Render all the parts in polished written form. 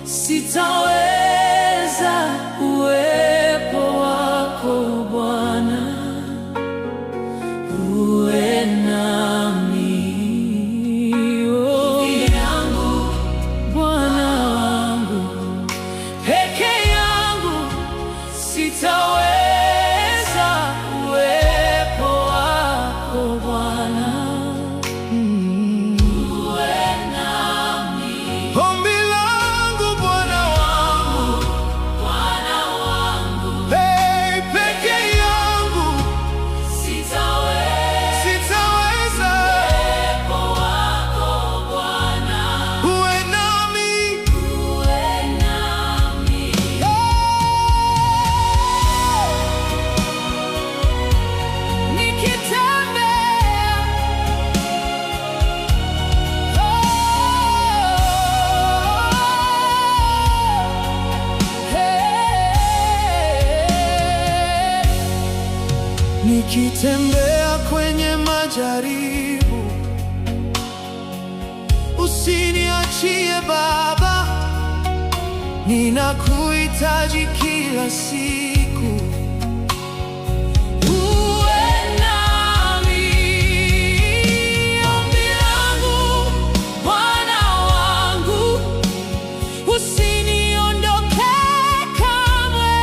sitaweza uwepo wako Bwana, uwe nami. Peke yangu Bwana wangu, peke yangu sitaweza uwepo wako Bwana. Nikitembea kwenye majaribu, usiniachie Baba, ninakuhitaji kila siku. Uwe nami, ombi langu Bwana wangu, usiniondoke kamwe,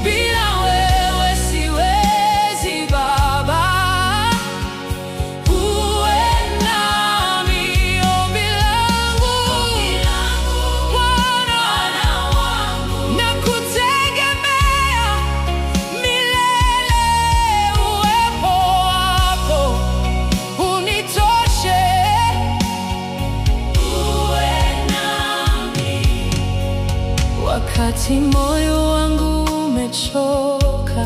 bila wewe siwezi Baba. Uwe nami, ombi langu Bwana wangu, nakutegemea milele. Uwepo wako unitoshe. Uwe nami wakati moyo wangu umechoka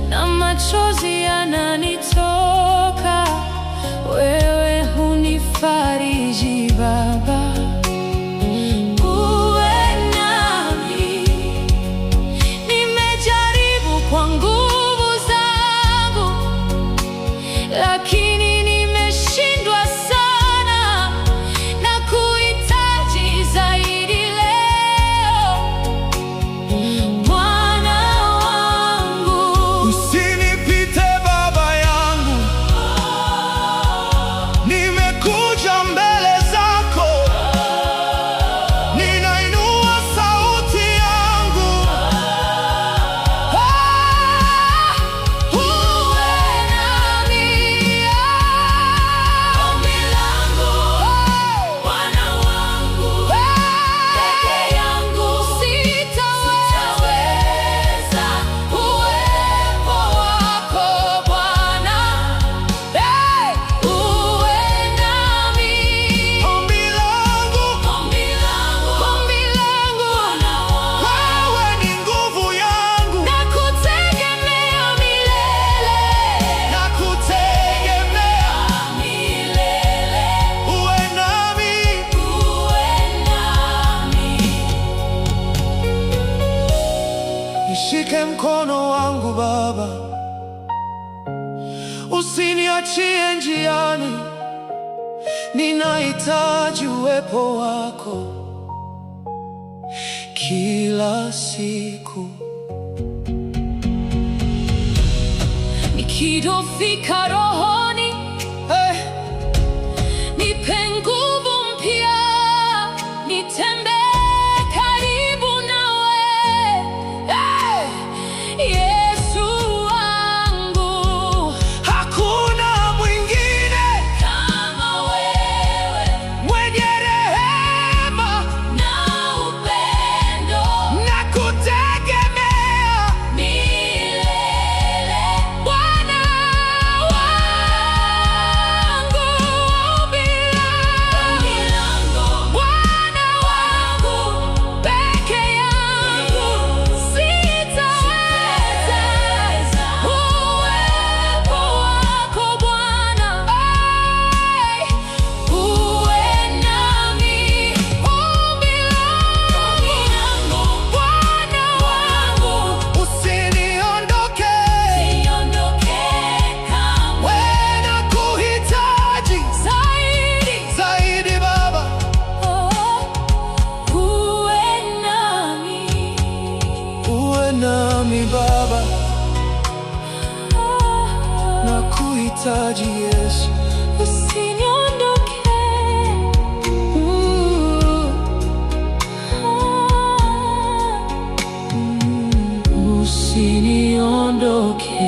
na machozi yananitoka, wewe hunifariji Baba. Uwe nami, nimejaribu kwa nguvu zangu, lakini nimeshindwa sana, na kuhitaji zaidi leo, Bwana wangu. Usinipite Baba yangu, nimekuja mbele zako, ninainua sauti yangu. Uwe nami, ombi langu Bwana wangu, peke yangu sitaweza uwepo wako Bwana. Uwe nami, Ombi langu, ombi langu Bwana wangu, wewe ni nguvu yangu, nakutegemea milele, nakutegemea. milele. Uwe nami, Uwe nami, nishike mkono wangu Baba, usiniachie njiani, ninahitaji uwepo wako kila siku. nikidofika rohoni, nipe nguvu mpya, nitembee karibu nawe. Yesu wangu, Hakuna mwingine kama wewe, mwenye rehema na upendo na kutegemea. milele. Bwana wangu, nakuhitaji Yesu. Usiniondoke. Usiniondoke.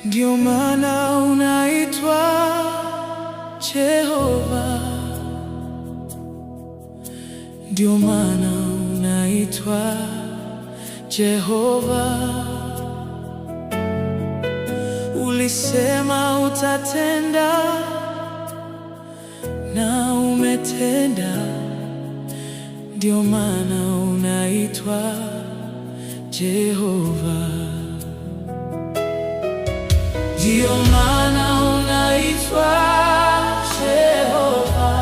Ndio maana unaitwa Jehova, ndio maana unaitwa Jehova. Ulisema utatenda na umetenda, ndio maana unaitwa Jehova. Ndio maana unaitwa Jehova,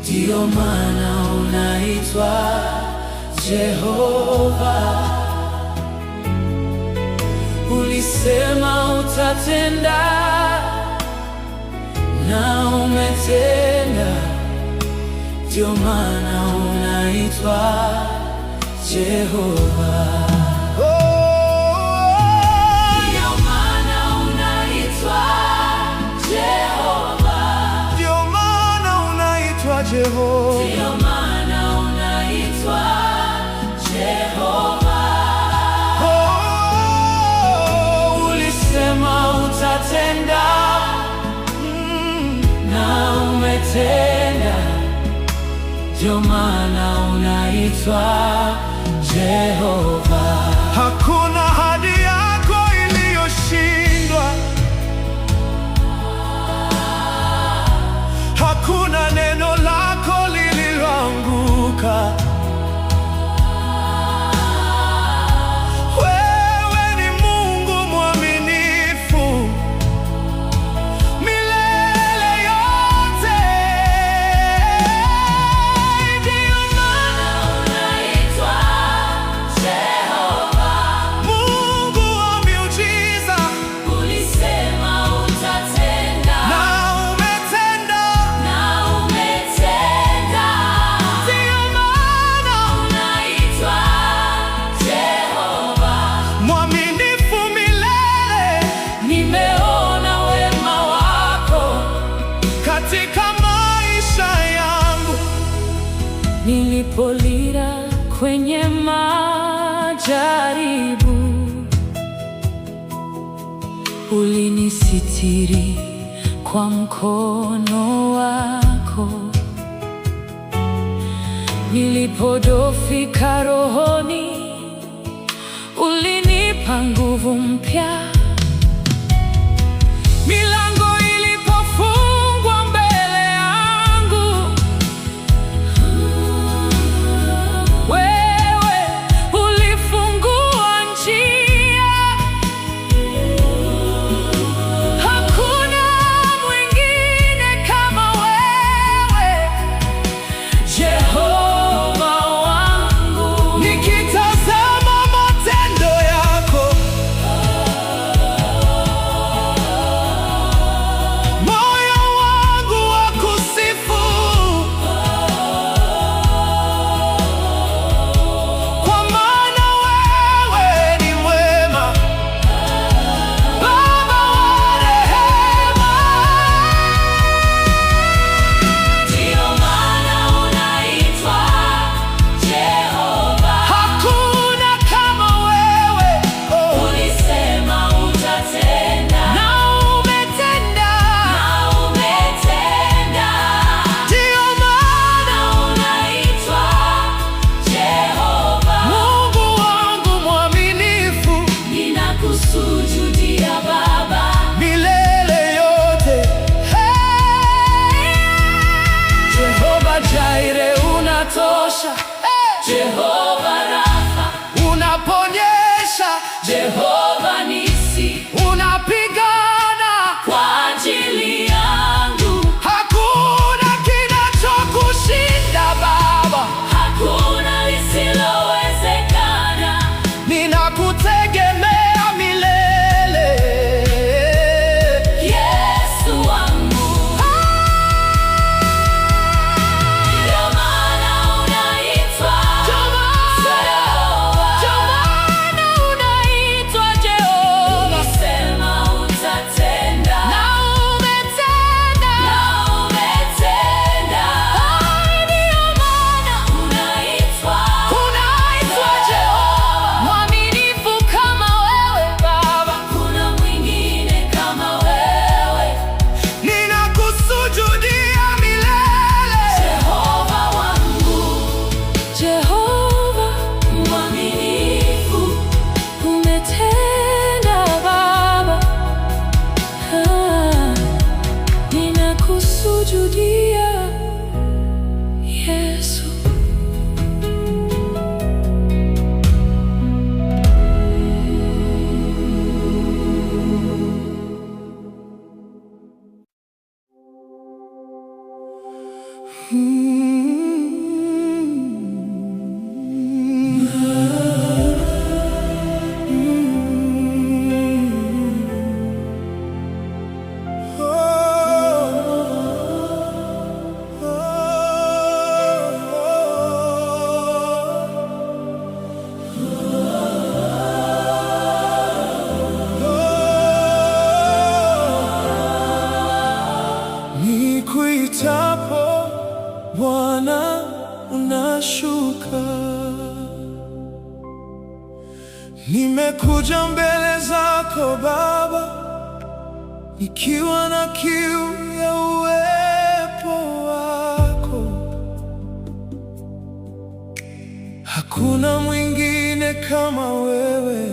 ndio maana unaitwa Jehova. Ulisema utatenda na umetenda, ndio maana unaitwa Jehova. Jehova. Ndio maana unaitwa Jehova. Oh, ulisema utatenda na umetenda, ndio maana unaitwa Jehova. Hakuna ahadi yako iliyoshindwa, hakuna neno lako lililoanguka. Wewe ni Mungu mwaminifu milele yote. Ndio maana unaitwa Jehova. Mungu wa miujiza, Ulisema utatenda na umetenda. Ndio maana unaitwa Jehova. Mwaminifu milele, Nimeona wema wako katika maisha yangu. nilipolia kwenye majaribu, ulinisitiri kwa mkono wako. Nilipodhoofika rohoni, ulinipa nguvu mpya. Milango ilipofungwa mbele yangu, wewe ulifungua njia. Hakuna mwingine kama wewe, Jehova wangu. Nikitazama matendo yako, nakusujudia Yesu. Nikuitapo Bwana unashuka. Nimekuja mbele zako Baba, nikiwa na kiu ya uwepo wako. Hakuna mwingine kama wewe,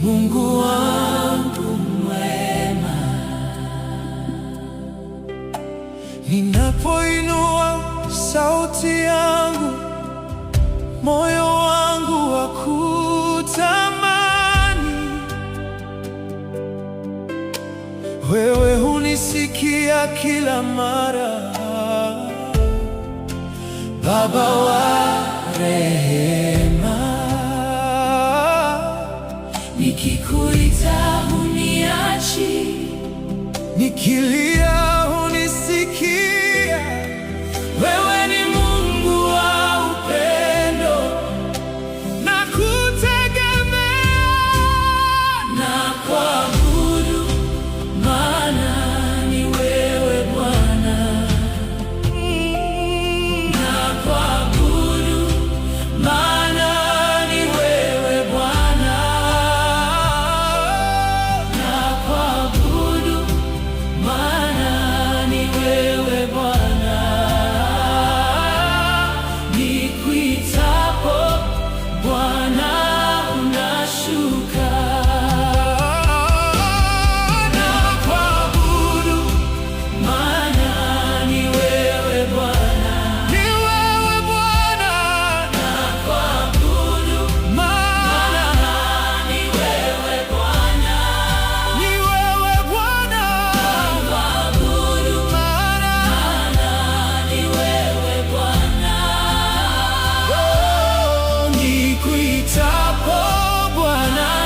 Mungu wangu mwema. Ninapoinua sauti yangu, moyo wangu wakutamani. Wewe hunisikia kila mara, Baba wa rehema. Nikikuita huniachi, Nikilia hunisikia. Wewe ni Mungu wa upendo, nakutegemea na kuabudu, maana ni wewe Bwana. Na kuabudu, maana ni wewe Bwana. Na kuabudu, maana ni wewe Bwana. Nikuitapo Bwana unashuka. Na kuabudu, maana ni wewe Bwana. ni wewe Bwana, Na kuabudu, maana ni wewe Bwana. ni wewe Bwana, Kuabudu, maana ni wewe Bwana. nikuitapo Bwana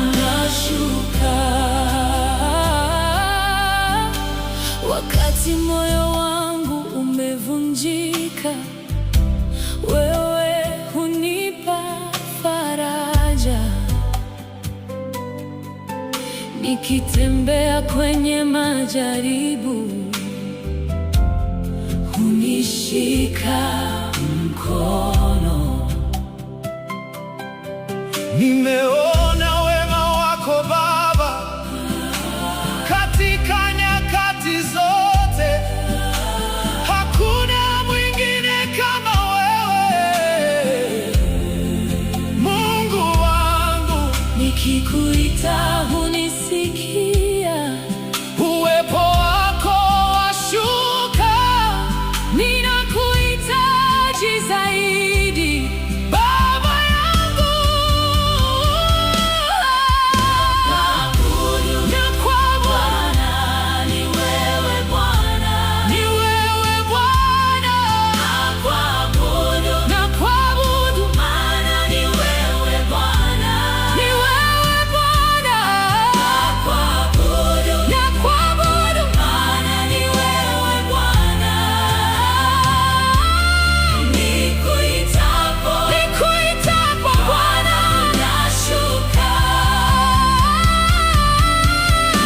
Unashuka. Wakati moyo wangu umevunjika, wewe hunipa faraja. Nikitembea kwenye majaribu, hunishika mkono. Nimeona wema wako Baba katika nyakati zote. Hakuna mwingine kama wewe, Mungu wangu. Nikikuita hunisikia, Uwepo wako washuka, ninakuhitaji zaidi Baba yangu. na kuabudu, ni wewe Bwana. Ni wewe Bwana, Na kuabudu, maana ni wewe Bwana. ni wewe Bwana, Na kuabudu, maana ni wewe Bwana. Nikuitapo Bwana unashuka.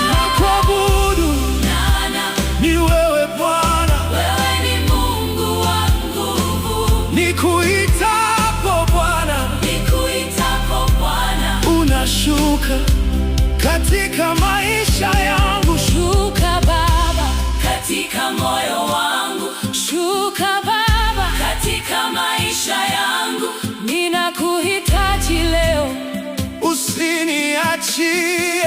nakuabudu. Ni wewe Bwana, Wewe ni Mungu wa nguvu. nikuitapo Bwana Nikuitapo Bwana unashuka katika maisha yangu. shuka Baba, katika moyo wangu. Shuka Baba, katika maisha yangu. Ninakuhitaji leo, Usiniachie,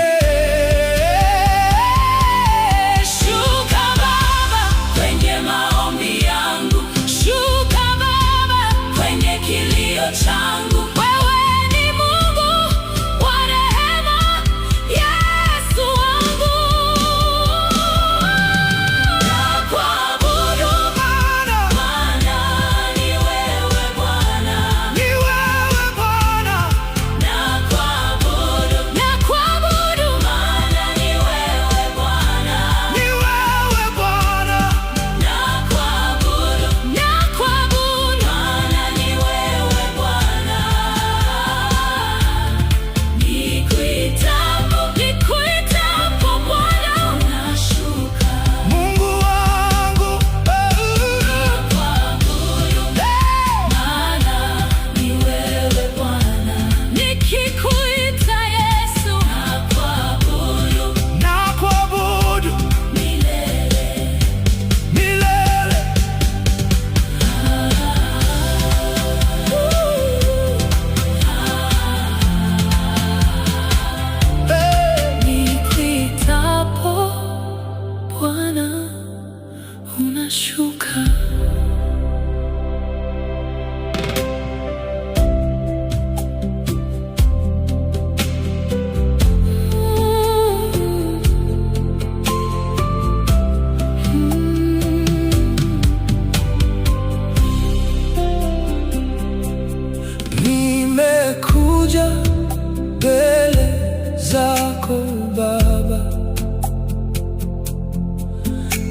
yako Baba,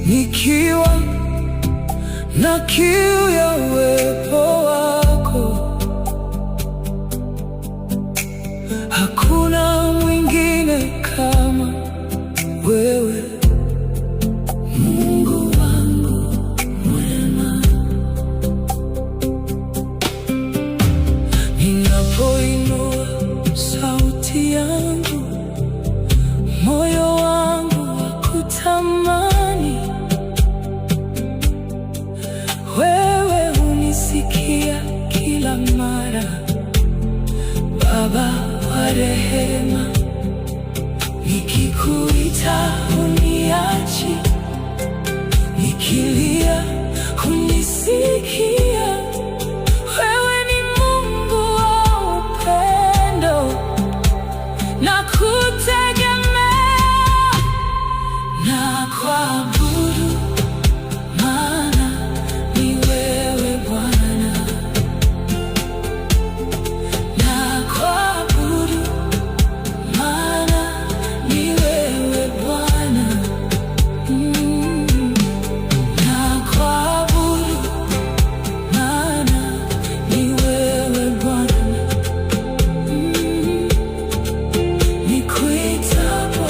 nikiwa na kiu ya uwepo wako. Hakuna mwingine kama wewe, Mungu wangu mwema. Ninapoinua sauti yangu, moyo wangu wakutamani. Wewe hunisikia kila mara, Baba wa rehema. Nikikuita huniachi, nikilia hunisikia. Wewe ni Mungu wa upendo, na kutegemea na kuabudu, maana ni wewe Bwana. Na kuabudu, maana ni wewe Bwana. Na kuabudu, maana ni wewe Bwana. Nikuitapo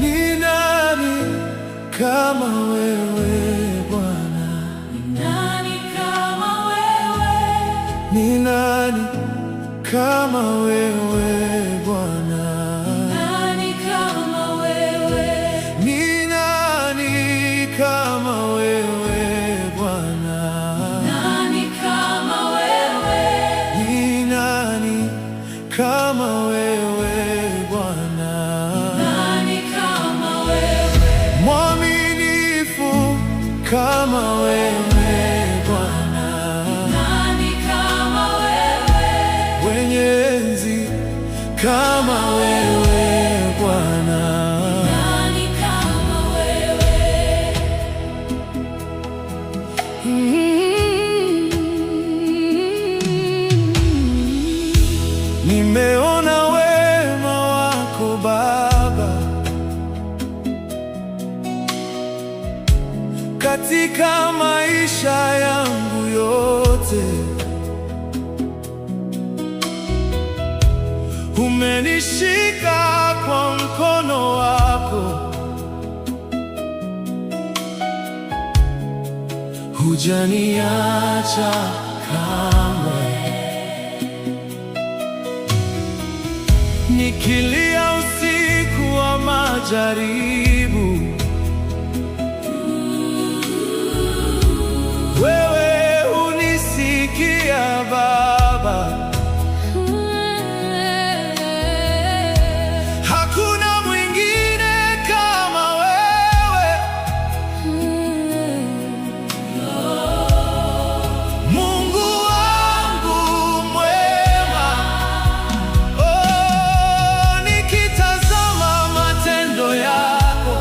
Ni nani kama wewe Bwana? nani kama wewe? Ni nani kama wewe Bwana? Nani kama wewe? Ni nani kama wewe Bwana? Nani kama wewe? Ni nani kama wewe Bwana? Nani kama wewe? Mwaminifu kama wewe Bwana, Nani kama wewe? wenye enzi kama wewe Bwana. Nani kama wewe? Nimeona wema wako Baba, katika maisha yangu yote. Umenishika kwa mkono wako, hujaniacha kamwe. Nikilia usiku wa majaribu, wewe hunisikia Baba. Hakuna mwingine kama wewe, Mungu wangu mwema. Oh, nikitazama matendo yako,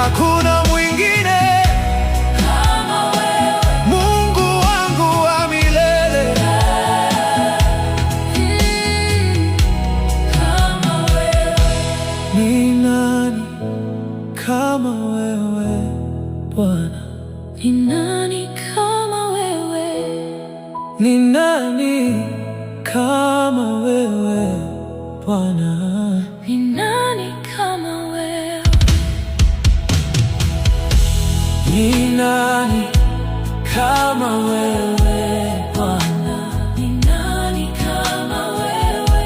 hakuna mwingine kama wewe, Mungu wangu wa milele. kama wewe. Ni nani kama wewe Bwana? Ni nani kama wewe? Ni nani kama wewe Bwana? Ni nani kama wewe? Ni nani kama wewe Bwana? Ni nani kama wewe?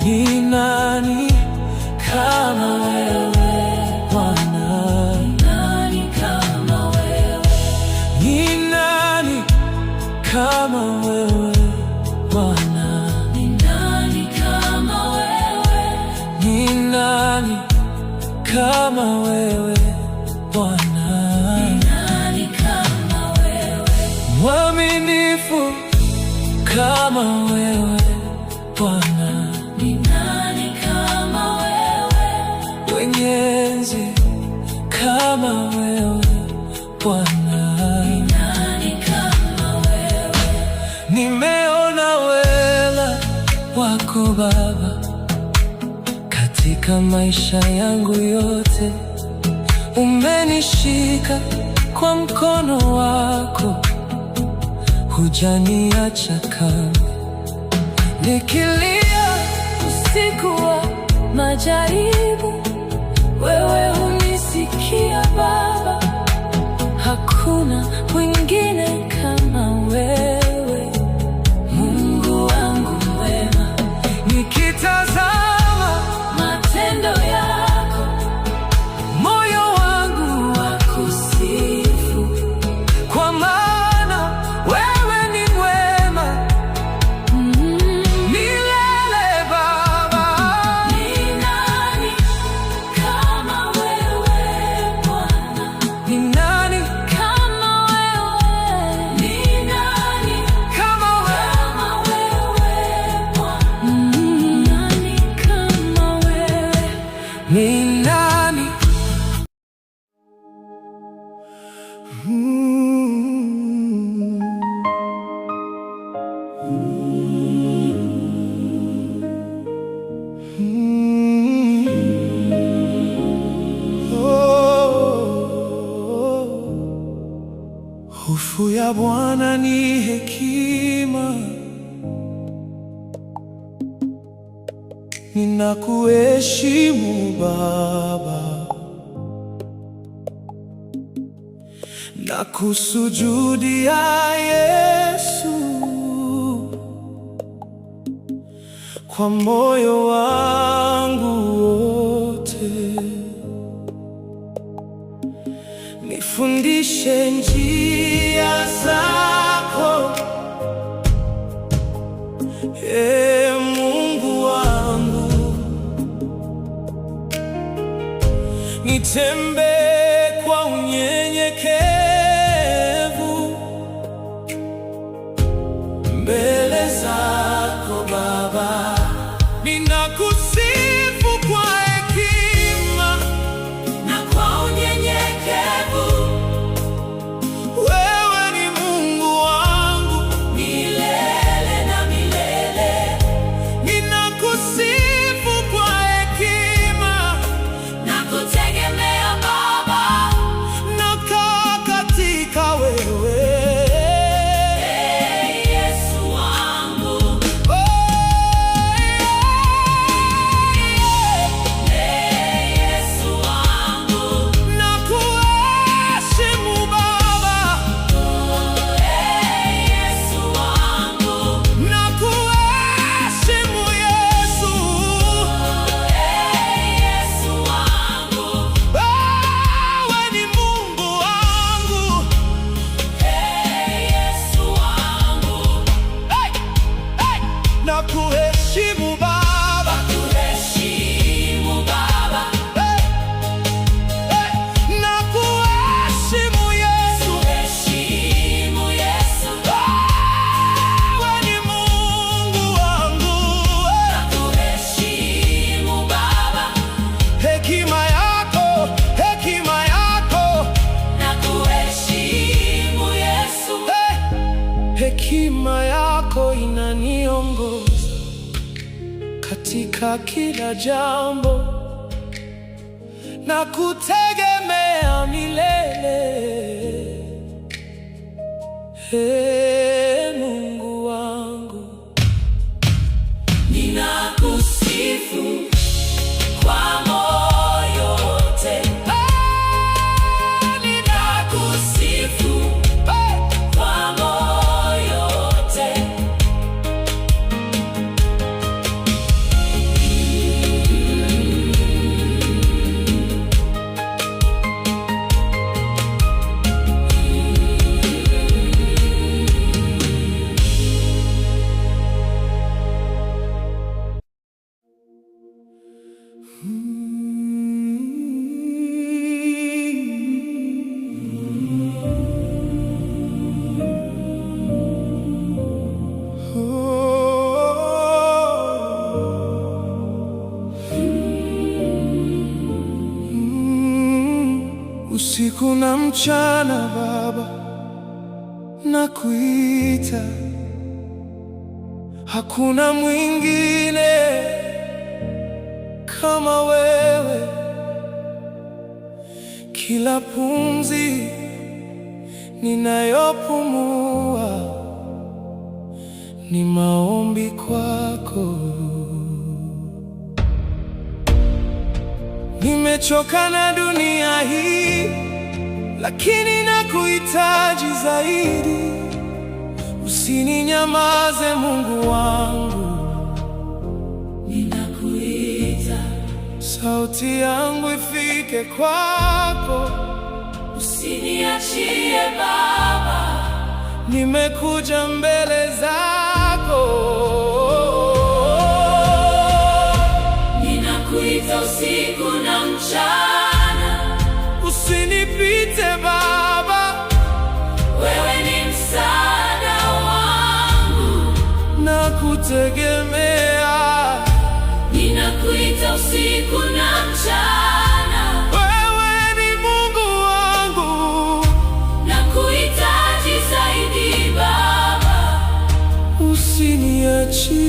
Ni nani kama wewe Bwana? Nani kama wewe? Ni nani kama wewe Bwana? Ni nani kama wewe? Ni nani kama wewe Bwana? Nani kama wewe? Mwaminifu kama wewe Bwana, Ni nani kama wewe? mwenye enzi kama wewe Bwana. Nani kama wewe? Nimeona wema wako Baba katika maisha yangu yote. Umenishika kwa mkono wako, hujaniacha kamwe. Nikilia Usiku wa majaribu, wewe hunisikia Baba. Hakuna mwingine kama wewe, Mungu wangu mwema. nikitazama Matendo yako, moyo wangu wakusifu. kwa maana wewe ni mwema milele Baba. Ni nani kama wewe Bwana? Ni nani Kama wewe? Ni nani kama wewe? kama wewe Bwana? Nani kama wewe? Ni nani? Hofu ya Bwana ni hekima, ninakuheshimu Baba, nakusujudia Yesu kwa moyo wangu wote. Nifundishe njia zako, Ee Mungu wangu, nitembee kwa unyenyekevu mbele zako Baba. Ninakusifu kwa hekima Na kwa unyenyekevu, wewe ni Mungu wangu. milele na milele. Ninakusifu kwa hekima, Na kutegemea Baba, nakaa katika kila jambo na kutegemea milele. Mungu wangu, ninakusifu kwa moyo wote. Ninakusifu kwa moyo wote. Usiku na mchana Baba, nakuita, hakuna mwingine kama wewe. Kila pumzi ninayopumua ni maombi kwako. Nimechoka na dunia hii, lakini nakuhitaji zaidi. Usininyamaze Mungu wangu, Ninakuita, sauti yangu ifike kwako. usiniachie Baba, Nimekuja mbele zako, ninakuita usiku na mchana. usinipite Baba, Wewe ni msaada wangu, nakutegemea. ninakuita usiku na mchana. Wewe ni Mungu wangu, Nakuhitaji zaidi Baba, usiniachie.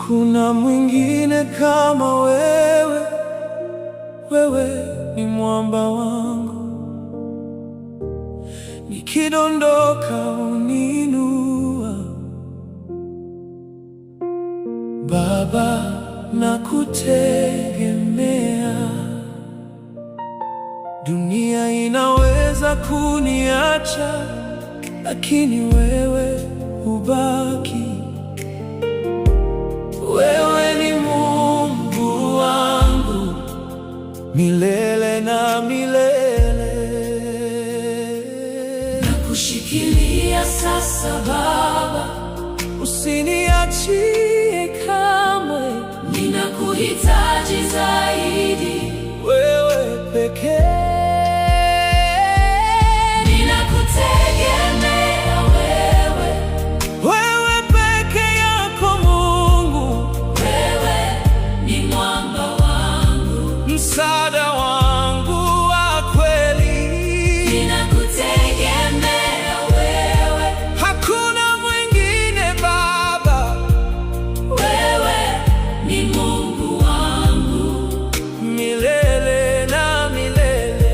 Hakuna mwingine kama wewe, wewe ni mwamba wangu, nikidondoka uniinua. Baba, nakutegemea. Dunia inaweza kuniacha, lakini wewe hubaki. Wewe ni Mungu wangu milele na milele. Nakushikilia sasa Baba, usiniachie kamwe. ninakuhitaji zaidi. Wewe pekee. Ninakutegemea wewe, Wewe peke yako Mungu, wewe ni mwamba wangu, msaada wangu wa kweli. ninakutegemea wewe, Hakuna mwingine Baba, wewe ni Mungu wangu. milele na milele.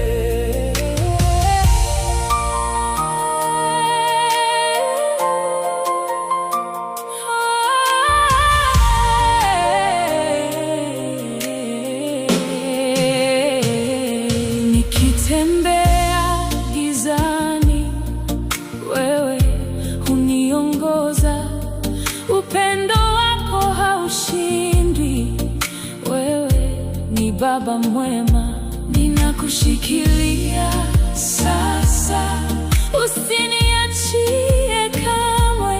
Nikitembea gizani, wewe huniongoza. Upendo wako haushindwi, wewe ni Baba mwema. Ninakushikilia sasa, usiniachie kamwe.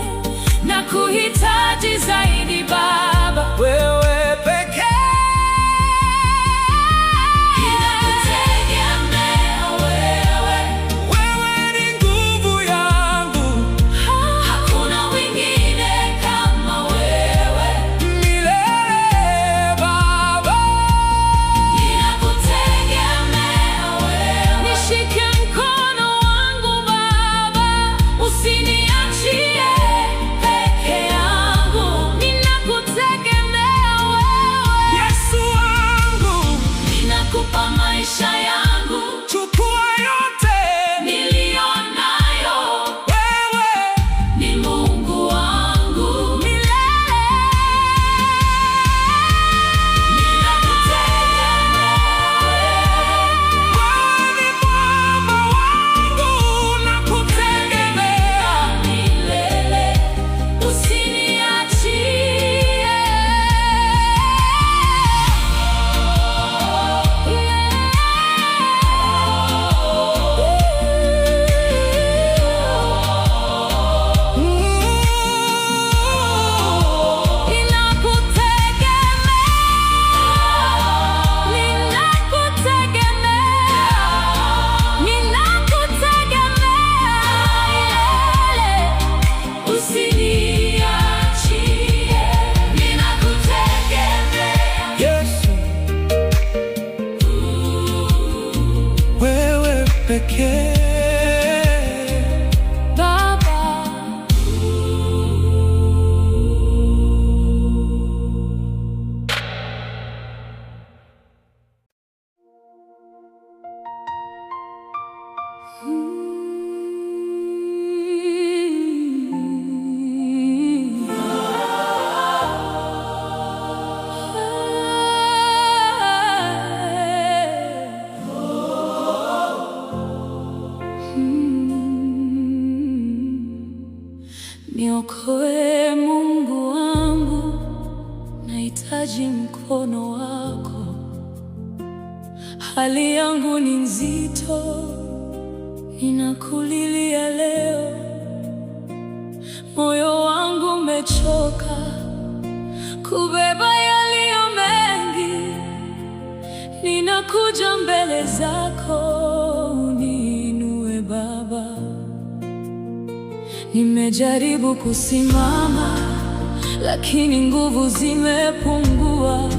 Nakuhitaji zaidi Baba, Wewe pekee. ninakutegemea wewe, Wewe ni nguvu yangu hakuna mwingine kama wewe. milele Baba. Ninakutegemea wewe, nishike mkono wangu Baba, usiniachie peke yangu. Ninakutegemea wewe, Yesu wangu, ninakupa maisha yangu, chukua yote. niliyo nayo. Wewe Ni Mungu wangu milele. Ninakutegemea wewe ni mwamba wangu, nakutegemea. milele, usiniachie. Yesu, wewe pekee. Niokoe Mungu wangu, nahitaji mkono wako. Hali yangu ni nzito, ninakulilia leo. Moyo wangu umechoka kubeba yaliyo mengi. Ninakuja mbele zako, uniinue Baba. Nimejaribu kusimama, lakini nguvu zimepungua.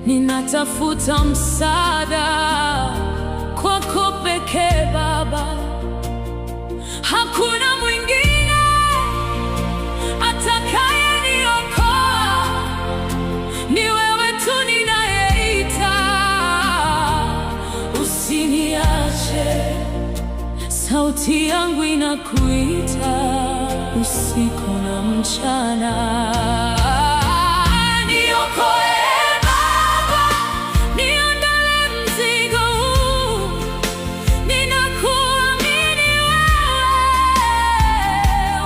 Ninatafuta msaada kwako pekee Baba, hakuna mwingine atakayeniokoa. sauti yangu inakuita usiku na mchana. Niokoe Baba, niondolee mzigo huu, ninakuamini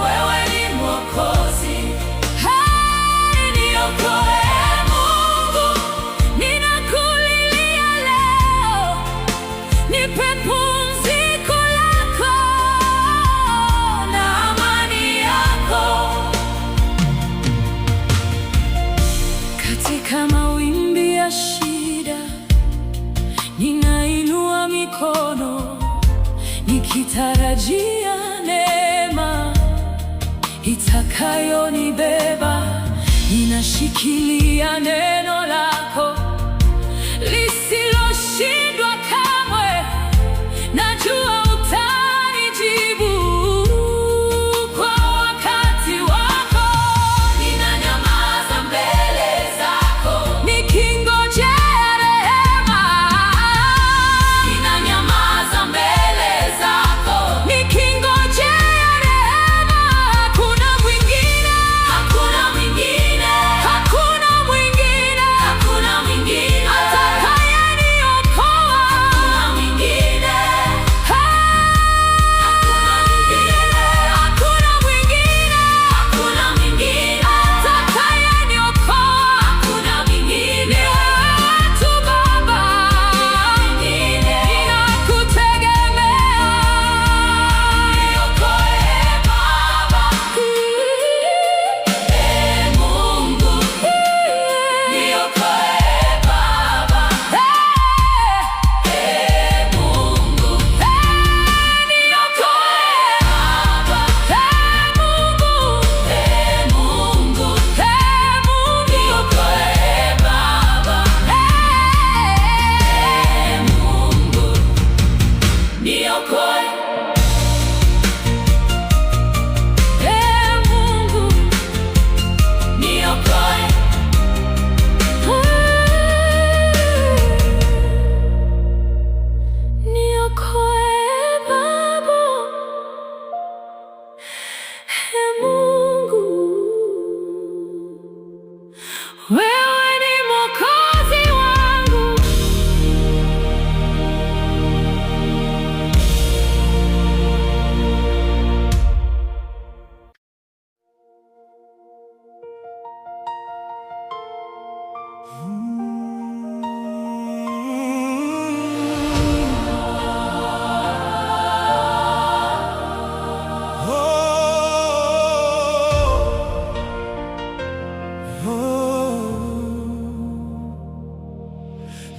wewe ni Mwokozi. Niokoe Mungu, ninakulilia leo, nipe pumziko lako na amani yako. Katika mawimbi ya shida, ninainua mikono, nikitarajia neema itakayonibeba. Ninashikilia neno lako lisiloshindwa kamwe. Najua utanijibu kwa wakati wako. Ninanyamaza mbele zako, nikingojea rehema. Ninanyamaza mbele zako, nikingojea rehema. Hakuna mwingine, hakuna mwingine, hakuna mwingine, hakuna mwingine atakayeniokoa. Hakuna mwingine, hakuna mwingine, hakuna mwingine atakayeniokoa. Hakuna mwingine, ni wewe tu Baba, ninakutegemea. Niokoe Baba, Mungu, niokoe Baba, Mungu, niokoe wewe ni Mwokozi wangu.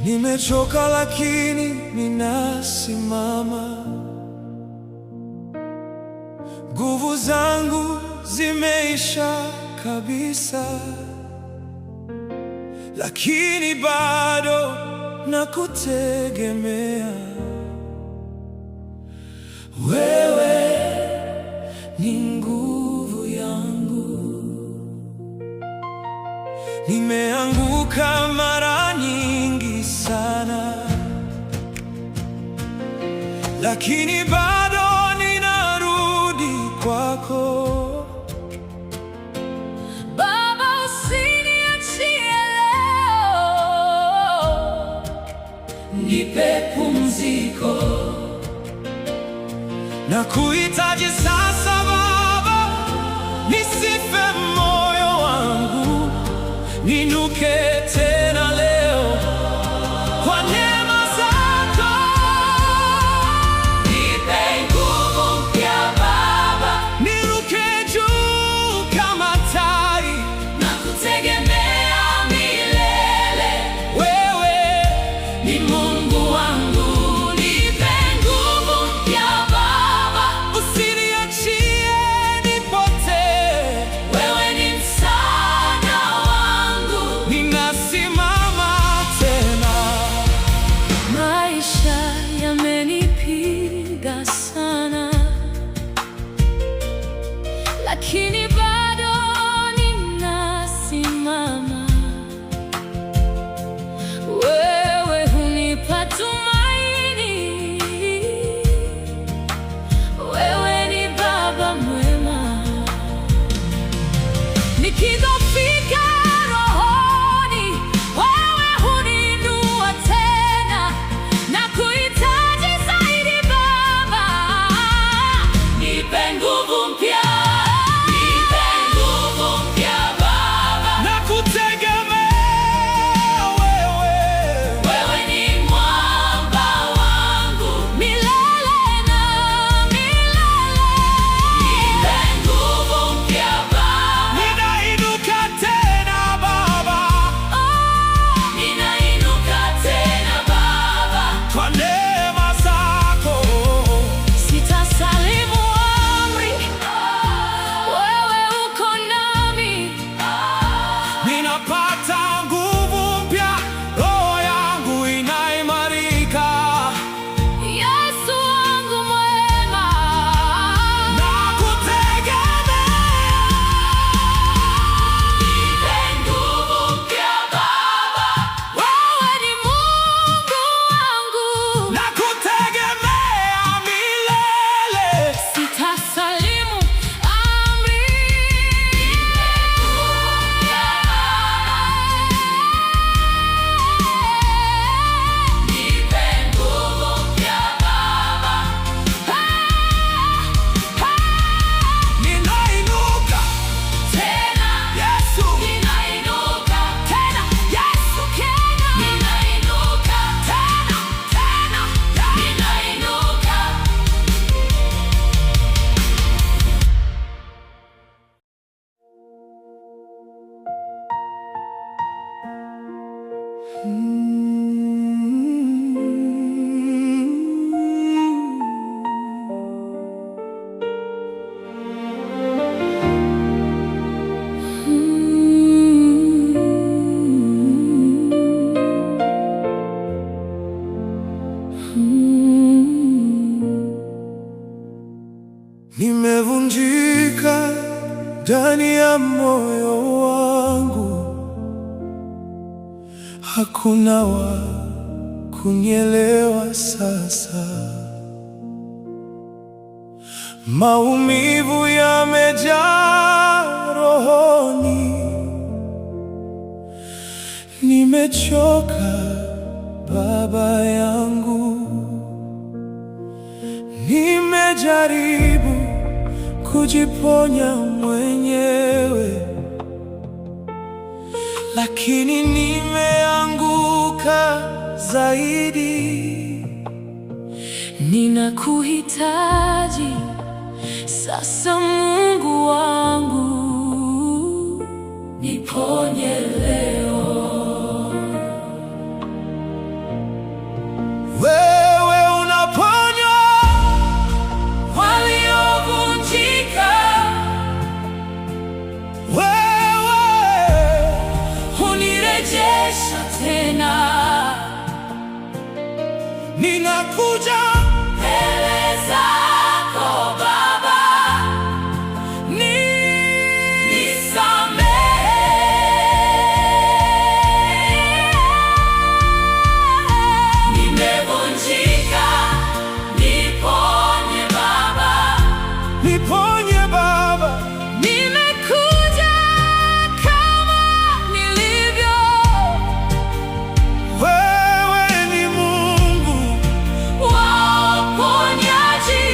Nimechoka lakini ninasimama, nguvu zangu zimeisha kabisa, lakini bado nakutegemea. Wewe ni nguvu yangu. Nimeanguka mara nyingi sana, lakini bado ninarudi kwako. Baba, usiniachie leo, nipe pumziko. Nakuhitaji sasa Baba, nisife moyo wangu, ninuke tena leo kwa neema zako. Nipe nguvu mpya Baba, Niruke juu kama tai, nakutegemea milele. wewe Ni Mungu wangu, nipe nguvu mpya Baba, usiniachie nipotee. wewe ni msaada wangu. Ninasimama nikidhoofika rohoni, wewe huniinua tena na kuhitaji zaidi Baba. Nipe nguvu mpya, nipe nguvu mpya Baba. Nakutegemea wewe, Wewe ni mwamba wangu milele na milele. Nipe nguvu mpya Baba. ninainuka tena Baba, Ninainuka tena Baba. kwa neema zako. Sitasalimu amri, wewe uko nami. Ninapata nguvu mpya, roho yangu inaimarika. Yesu wangu mwema, Nakutegemea, nipe nguvu mpya Baba. Wewe ni Mungu wangu, nakutegemea milele. sitasalimu amri. Nipe nguvu mpya Baba. Ninainuka Tena Yesu, ninainuka tena, Yesu tena ninainuka tena, ninainuka. nimevunjika ndani ya moyo wangu, hakuna wa kunielewa sasa. Maumivu yamejaa rohoni, nimechoka Baba yangu. Nimejaribu kujiponya mwenyewe, lakini nimeanguka zaidi. Ninakuhitaji sasa, Mungu wangu, niponye leo. Wewe unaponya Waliovunjika wewe, hunirejesha tena. ninakuja Mbele zako Baba, nisamehe. Nimevunjika, niponye Baba. niponye Baba, Nimekuja kama nilivyo. wewe ni Mungu Wa uponyaji,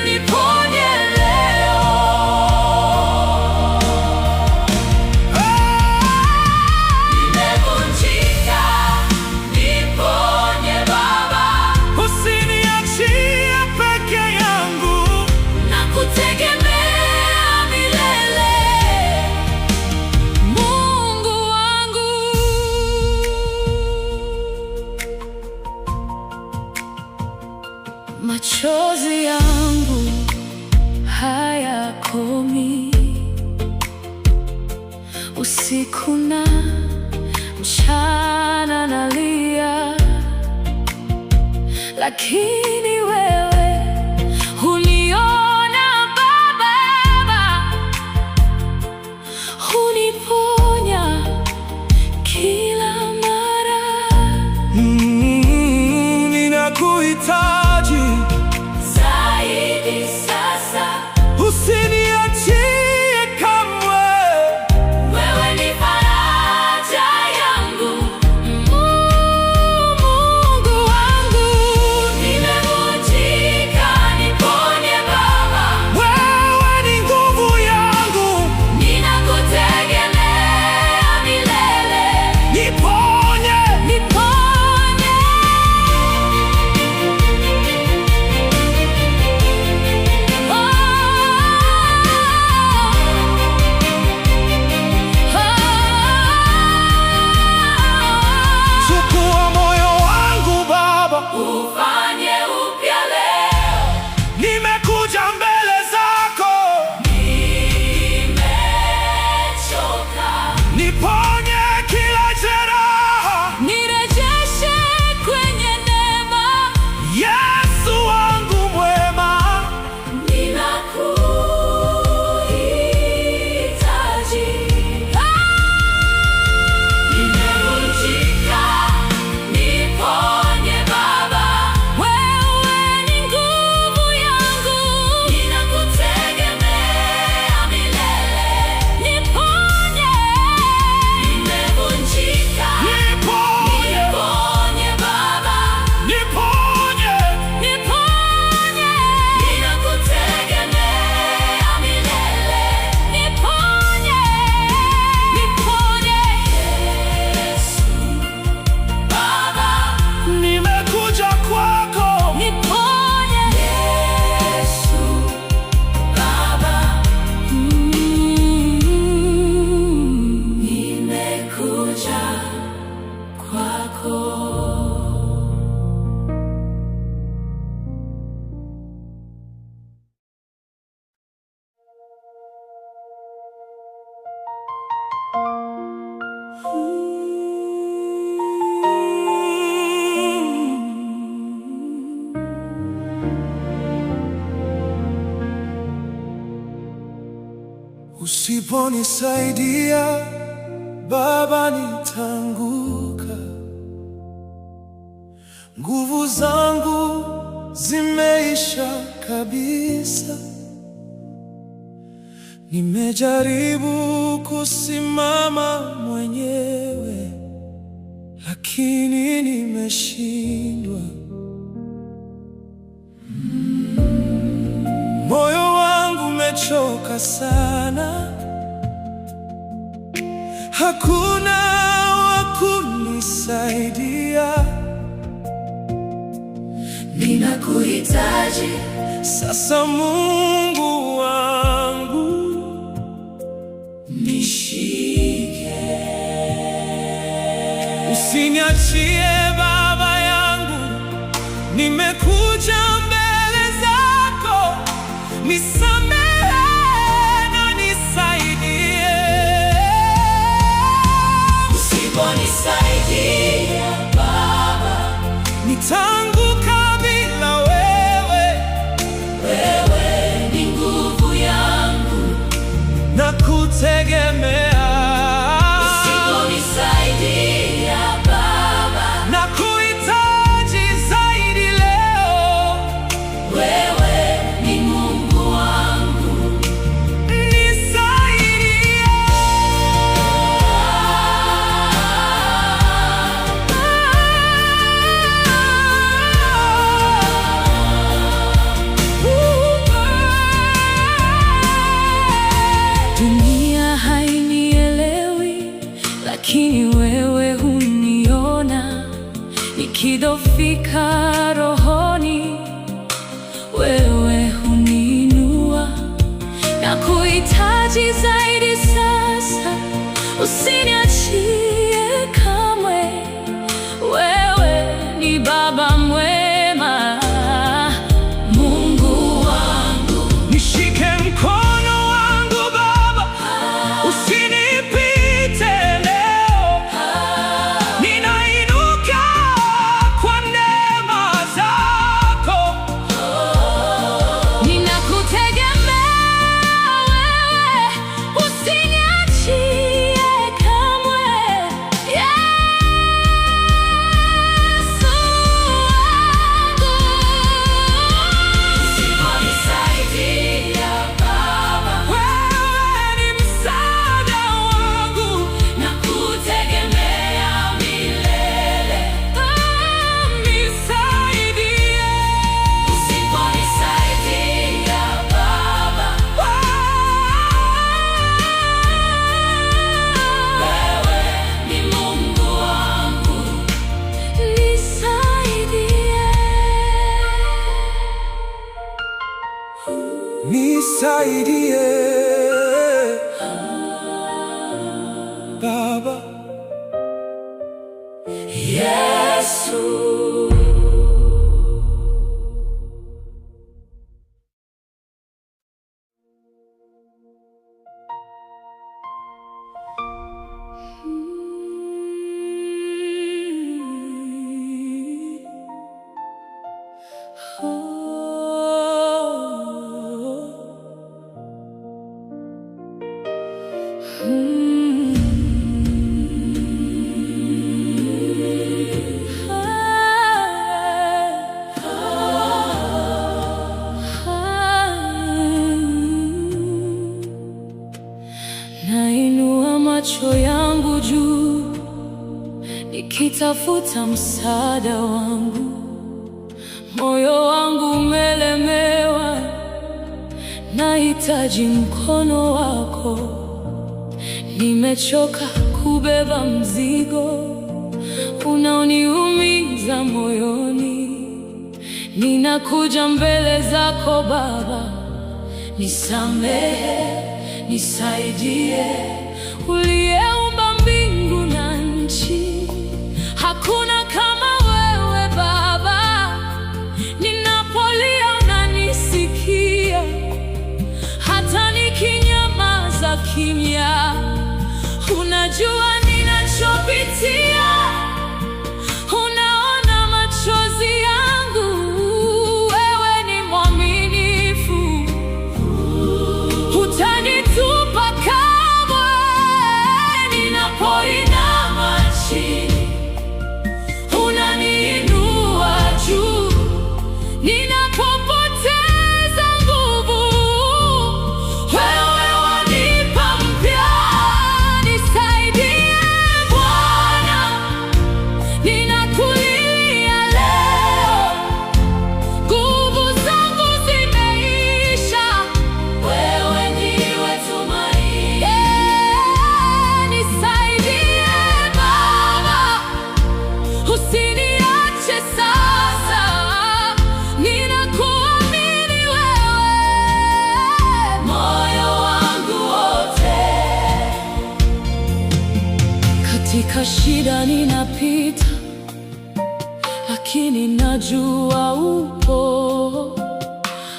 niponye leo. Nimevunjika, niponye Baba. usiniachie peke yangu. Nakutegemea milele, Mungu wangu. Machozi yangu hayakomi, usiku na mchana nalia, lakini wewe huniona Baba, huniponya kila mara. Ninakuhitaji Zaidi sasa, usiniachie Usiponisaidia Baba, nitaanguka. Nguvu zangu zimeisha kabisa. Nimejaribu kusimama mwenyewe, lakini nimeshindwa. Moyo wangu umechoka sana, hakuna wa kunisaidia. Ninakuhitaji sasa, Mungu wangu, nishike. Usiniachie Baba yangu, nimekuja mbele zako, nisamehe na nisaidie. Usiponisaidia Baba, nitaanguka bila wewe. wewe ni nguvu yangu na kutegemea. Usiponisaidia Baba, nakuhitaji zaidi leo. wewe ni Mungu wangu, Nisaidie. Dunia hainielewi, lakini wewe huniona. Nikidhofika rohoni, wewe huniinua. Nakuhitaji zaidi sasa, usiniachie kamwe. Wewe ni Baba mwema, Mungu wangu. Nishike mkono wangu Baba, usinipite leo. Ninainuka kwa neema zako. Ninakutegemea wewe, usiniachie kamwe. Yesu wangu. Usiponisaidia Baba, Wewe ni msaada wangu. nakutegemea milele. Nisaidie. Usiponisaidia Baba, wewe ni Mungu wangu, nisaidie. Nisaidie Baba. Yesu. Nainua macho yangu juu, nikitafuta msaada wangu. Moyo wangu umelemewa, nahitaji mkono wako. Nimechoka kubeba mzigo unaoniumiza moyoni. Ninakuja mbele zako Baba, nisamehe, nisaidie. Uliyeumba mbingu na nchi, hakuna kama wewe Baba. Ninapolia unanisikia, hata nikinyamaza kimya. Unajua ninachopitia, unaona machozi yangu. Wewe ni mwaminifu, hutanitupa katika shida ninapita, lakini najua upo.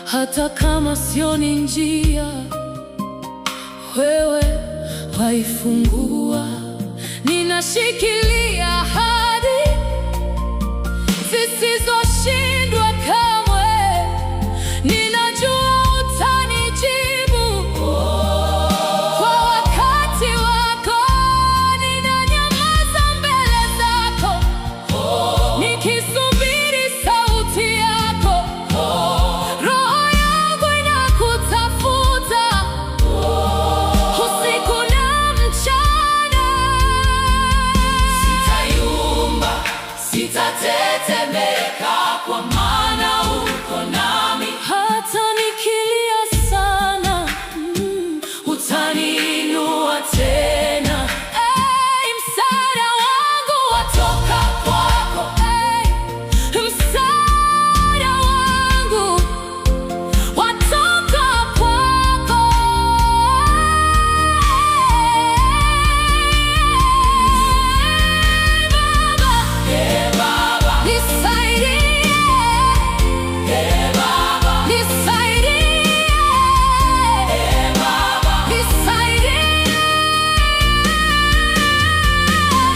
Hata kama sioni njia, wewe waifungua. Ninashikilia ahadi zisizoshindwa kamwe. Ninajua utanijibu kwa wakati wako. Ninanyamaza mbele zako nikisubiri sauti yako. Roho yangu inakutafuta usiku na mchana. Sitayumba, sitatetemeka, kwa maana uko nami. Hata nikilia sana, utaniinua tena. Msaada wangu watoka kwako. Msaada wangu watoka kwako. Baba, nisaidie. Baba, nisaidie. Baba, nisaidie.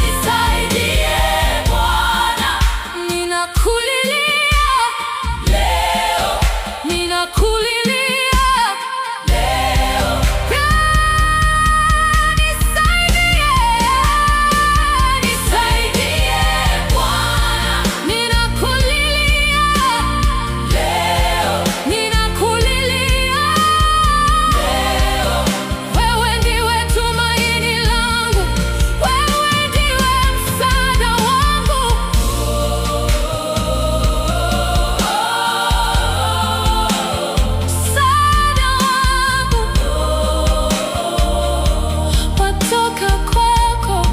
Nisaidie Bwana. Ninakulilia leo, ninakulilia leo. Nisaidie, nisaidie Bwana. Ninakulilia leo, ninakulilia leo. Wewe ndiwe tumaini langu, wewe ndiwe msaada wangu. Msaada wangu watoka kwako.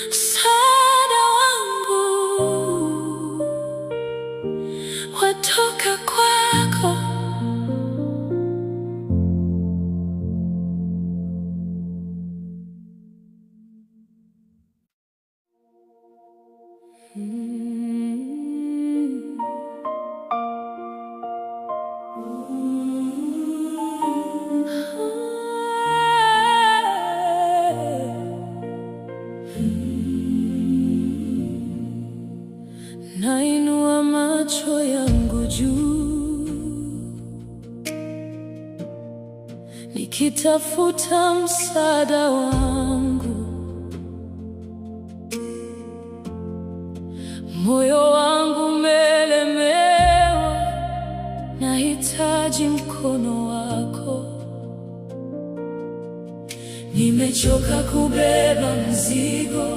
Msaada wangu watoka kwako. Nainua macho yangu juu, nikitafuta msaada wangu. Moyo wangu umelemewa, nahitaji mkono wako. Nimechoka kubeba mzigo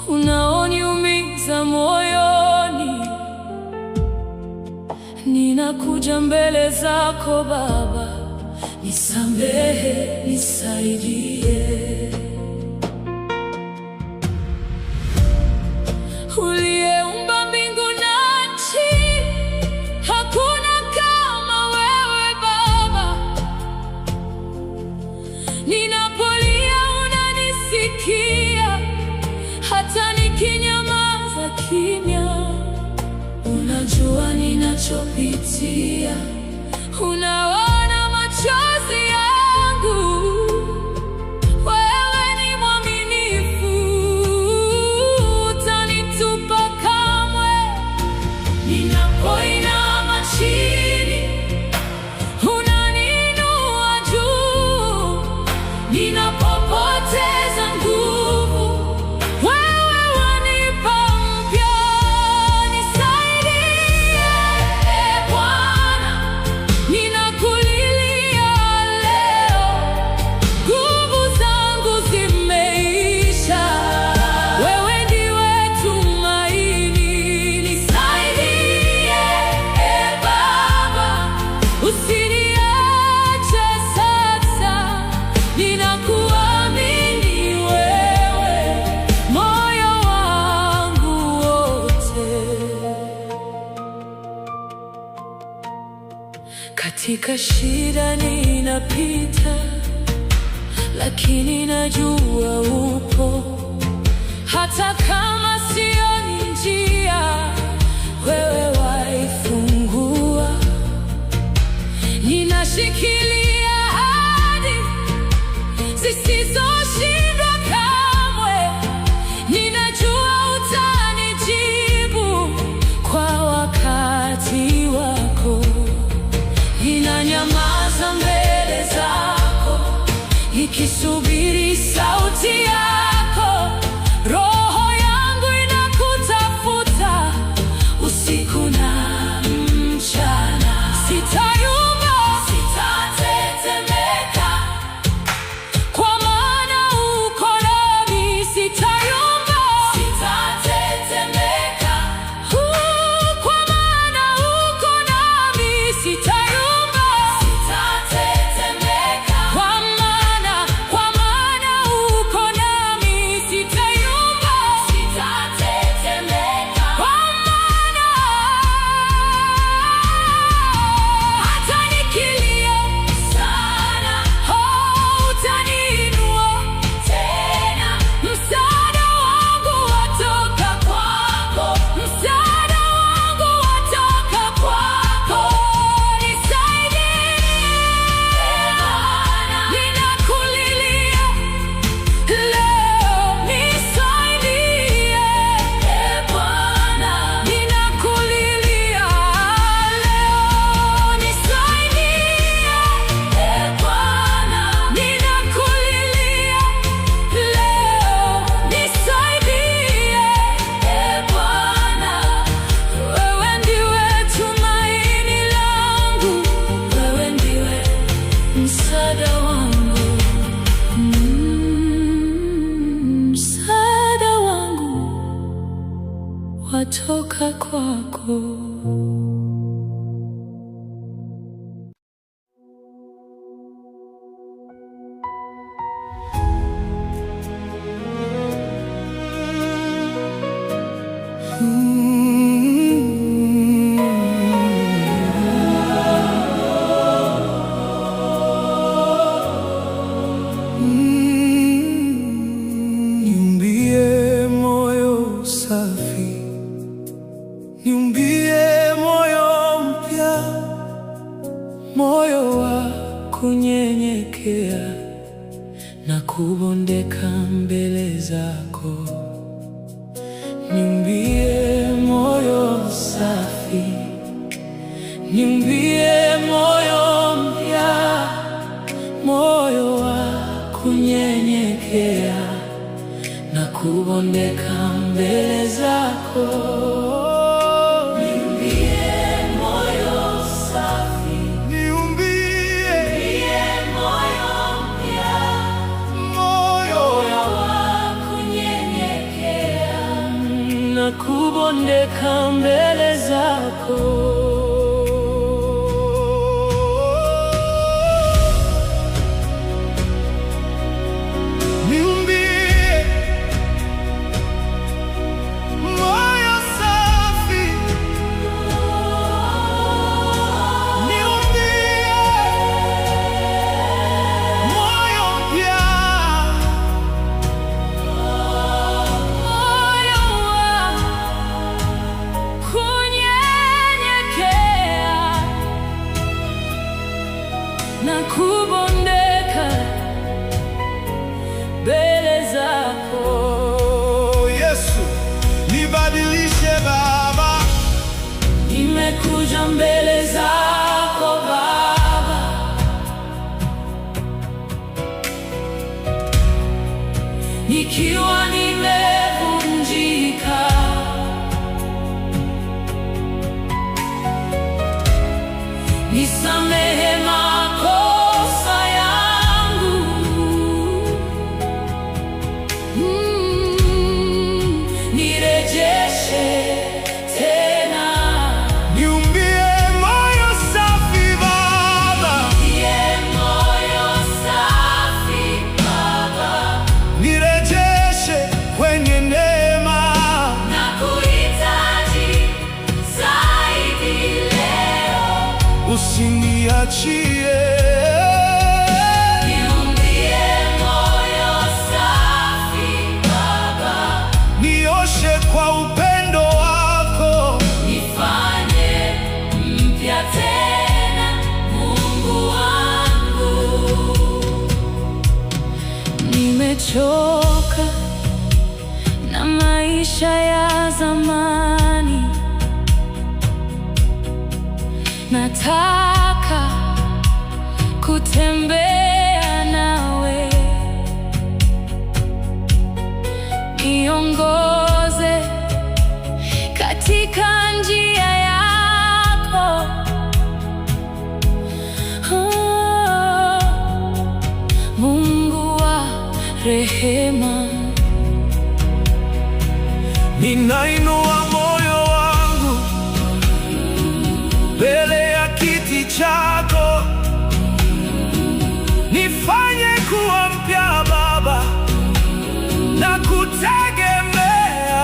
unaoniumiza moyoni. Ninakuja mbele zako Baba, nisamehe, nisaidie. Uliyeumba mbingu na nchi, hakuna kama wewe Baba. Ninapolia unanisikia, hata nikinyamaza kimya. Unajua ninachopitia, unaona machozi yangu. Wewe ni mwaminifu, hutanitupa kamwe. Ninapoinama chini, unaniinua juu. Ninapopoteza nguvu, wewe wanipa mpya. Nisaidie Bwana. Katika shida ninapita, lakini najua upo. Hata kama sioni njia, wewe waifungua. Ninashikilia ahadi zisizoshindwa kamwe. Ninajua utanijibu kwa wakati wako. Ninanyamaza mbele zako, nikisubiri sauti yako. Roho yangu inakutafuta usiku na mchana. Sitayumba, sitatetemeka, kwa maana uko nami. Sitayumba, sitatetemeka, kwa maana uko nami. Sitayumba, sitatetemeka, kwa maana uko nami. Sitayumba, sitatetemeka, kwa maana hata nikilia sana, utaniinua tena. Msaada wangu watoka kwako, msaada wangu watoka kwako. Nisaidie Bwana, ninakulilia leo. Nisaidie Bwana, ninakulilia leo. Nisaidie Bwana, ninakulilia leo. Nisaidie Bwana, wewe ndiwe tumaini langu, wewe ndiwe msaada wangu, msaada wangu watoka kwako. Niumbie moyo safi, niumbie moyo mpya, moyo wa kunyenyekea na kubondeka mbele zako. Niumbie moyo safi, niumbie moyo mpya, moyo wa kunyenyekea na kubondeka mbele zako. Niumbie moyo safi, niumbie moyo mpya, moyo wa kunyenyekea na kubondeka mbele zako. Na kubondeka mbele zako. Yesu, nibadilishe Baba. Nimekuja mbele zako Baba, nikiwa nimevunjika. Nisamehe makosa yangu, nirejeshe tena. Niumbie moyo safi Baba, niumbie moyo safi Baba, nirejeshe kwenye neema. Nakuhitaji zaidi leo. Usiniache Ninataka kutembea nawe, niongoze katika njia yako. Mungu wa rehema, ninainua moyo wangu mbele ya kiti chako, nifanye kuwa mpya Baba, na kutegemea.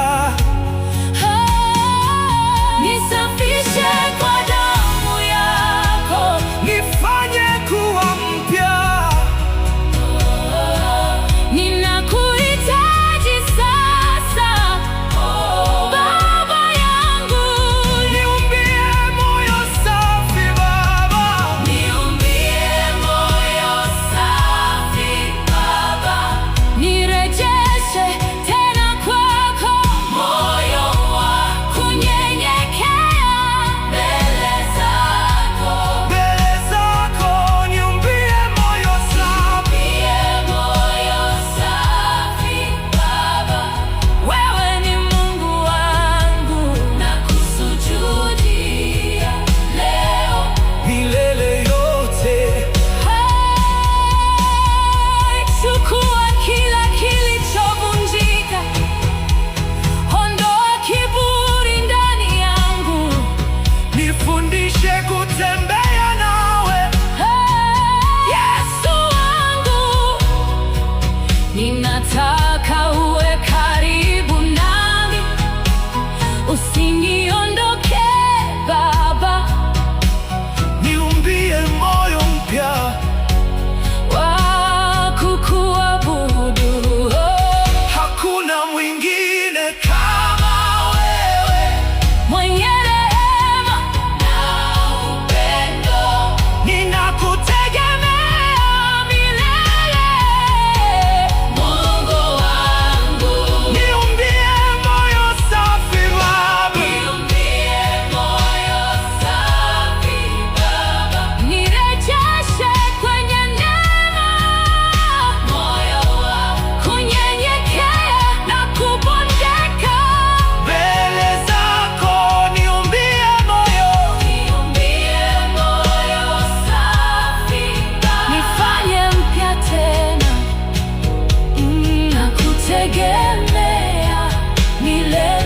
nisafishe kwa damu yako, Nifanye kuwa mpya, ninakuhitaji sasa, Baba yangu. niumbie moyo safi Baba, Niumbie moyo safi Baba, nirejeshe tena kwako moyo wa kunyenyekea mbele zako. mbele zako niumbie moyo safi. Niumbie moyo safi Baba, wewe ni Mungu wangu, nakusujudia leo Milele yote chukua kila kilichovunjika, ondoa kiburi ndani yangu. nifundishe kutembea nawe, Yesu wangu, ninataka uwe karibu nami, usiniondoke Baba, niumbie moyo mpya wa kukuabudu. hakuna mwingine kama wewe, Mwenye rehema na upendo, ninakutegemea milele. Mungu wangu, niumbie moyo safi Baba, niumbie moyo safi Baba, nirejeshe kwenye neema, moyo wa kunyenyekea na kubondeka. mbele zako niumbie moyo, Niumbie moyo safi Baba, nifanye mpya tena, nakutegemea milele.